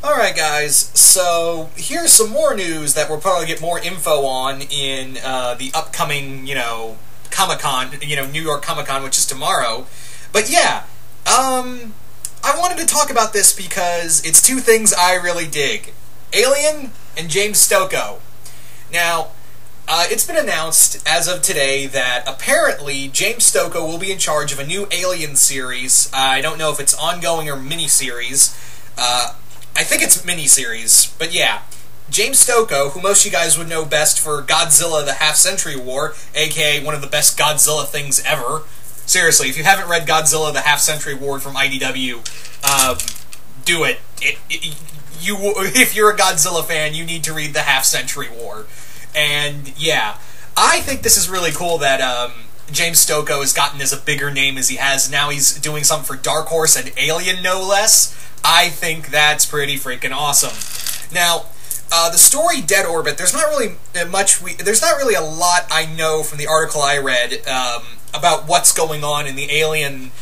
Alright guys, so here's some more news that we'll probably get more info on in the upcoming, Comic-Con, New York Comic-Con, which is tomorrow. But yeah, I wanted to talk about this because it's two things I really dig. Alien and James Stokoe. Now, it's been announced as of today that apparently James Stokoe will be in charge of a new Alien series. I don't know if it's ongoing or miniseries. I think it's miniseries, but yeah. James Stokoe, who most of you guys would know best for Godzilla the Half-Century War, aka one of the best Godzilla things ever. Seriously, if you haven't read Godzilla the Half-Century War from IDW, do it. If you're a Godzilla fan, you need to read the Half-Century War. And yeah, I think this is really cool that James Stokoe has gotten as a bigger name as he has. Now he's doing something for Dark Horse and Alien, no less. I think that's pretty freaking awesome. Now, the story Dead Orbit, there's not really there's not really a lot I know from the article I read about what's going on in the Alien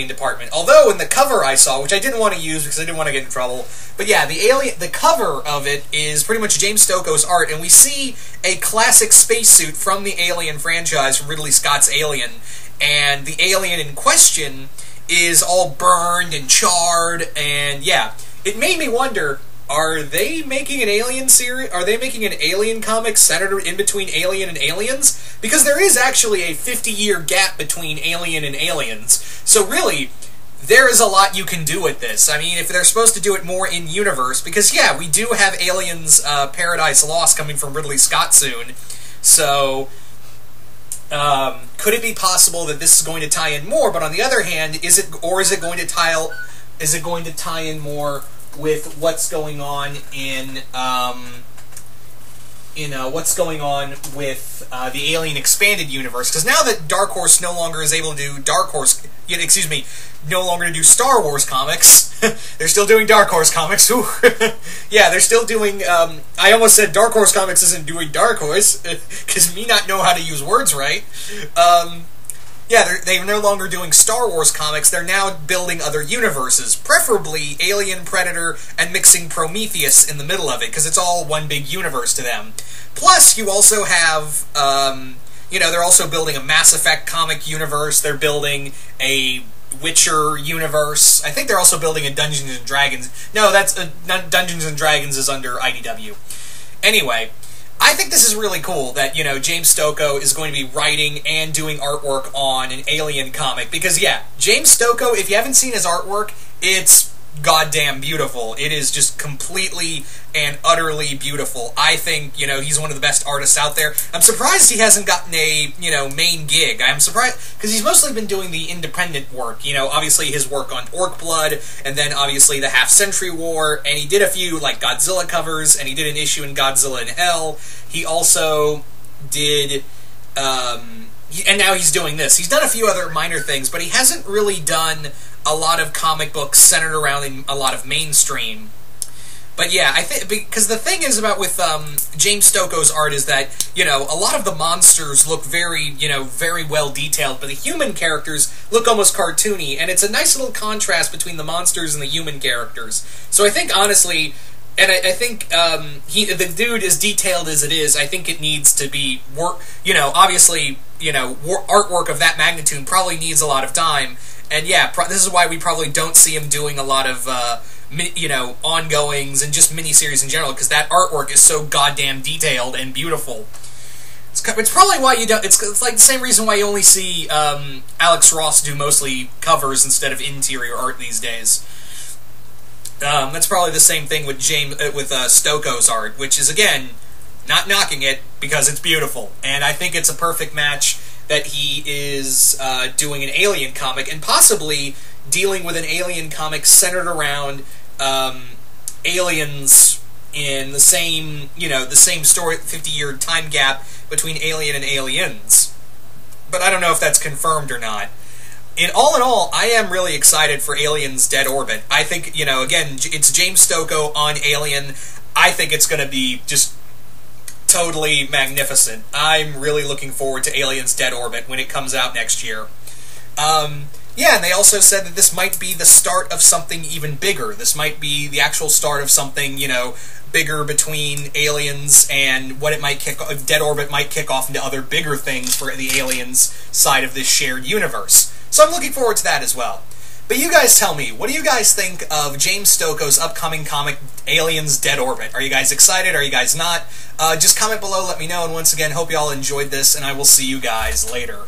department. Although in the cover I saw, which I didn't want to use because I didn't want to get in trouble, but yeah, the cover of it is pretty much James Stokoe's art, and we see a classic spacesuit from the Alien franchise, from Ridley Scott's Alien, and the alien in question is all burned and charred, and yeah, it made me wonder, are they making an Alien series? Are they making an Alien comic centered in between Alien and Aliens? Because there is actually a 50-year gap between Alien and Aliens, so really, there is a lot you can do with this. I mean, if they're supposed to do it more in-universe, because yeah, we do have Aliens Paradise Lost coming from Ridley Scott soon, so could it be possible that this is going to tie in more? But on the other hand, is it going to tie in more with what's going on in what's going on with the Alien Expanded Universe? Because now that Dark Horse no longer is able to do no longer to do Star Wars comics. They're still doing Dark Horse comics. Ooh. Yeah, they're still doing, I almost said Dark Horse comics isn't doing Dark Horse, because me not know how to use words right. Yeah, they're no longer doing Star Wars comics, they're now building other universes, preferably Alien, Predator, and mixing Prometheus in the middle of it, because it's all one big universe to them. Plus, you also have, they're also building a Mass Effect comic universe, they're building a Witcher universe. I think they're also building a Dungeons & Dragons. No, that's Dungeons & Dragons is under IDW. Anyway, I think this is really cool that, James Stokoe is going to be writing and doing artwork on an Alien comic. Because, yeah, James Stokoe, if you haven't seen his artwork, it's goddamn beautiful. It is just completely and utterly beautiful. I think, he's one of the best artists out there. I'm surprised he hasn't gotten a, main gig. I'm surprised, because he's mostly been doing the independent work. Obviously his work on Orc Blood, and then obviously the Half-Century War, and he did a few, Godzilla covers, and he did an issue in Godzilla in Hell. He also did, and now he's doing this. He's done a few other minor things, but he hasn't really done a lot of comic books centered around a lot of mainstream. But yeah, I think, because the thing is about with James Stokoe's art is that, a lot of the monsters look very, very well detailed, but the human characters look almost cartoony, and it's a nice little contrast between the monsters and the human characters. So I think, honestly, and I think the dude, as detailed as it is, I think it needs to be obviously, artwork of that magnitude probably needs a lot of time. And yeah, this is why we probably don't see him doing a lot of, ongoings and just miniseries in general, because that artwork is so goddamn detailed and beautiful. It's probably why you don't. It's like the same reason why you only see Alex Ross do mostly covers instead of interior art these days. That's probably the same thing with Stokoe's art, which is, again, not knocking it, because it's beautiful. And I think it's a perfect match that he is doing an Alien comic, and possibly dealing with an Alien comic centered around aliens in the same, the same story, 50-year time gap between Alien and Aliens. But I don't know if that's confirmed or not. In all, I am really excited for Aliens Dead Orbit. I think, again, it's James Stokoe on Alien. I think it's going to be just totally magnificent. I'm really looking forward to Aliens Dead Orbit when it comes out next year. Yeah, and they also said that this might be the start of something even bigger. This might be the actual start of something, you know, bigger between Aliens and what it might Dead Orbit might kick off into other bigger things for the Aliens side of this shared universe. So I'm looking forward to that as well. But you guys tell me, what do you guys think of James Stokoe's upcoming comic, Aliens Dead Orbit? Are you guys excited? Are you guys not? Just comment below, let me know, and once again, hope you all enjoyed this, and I will see you guys later.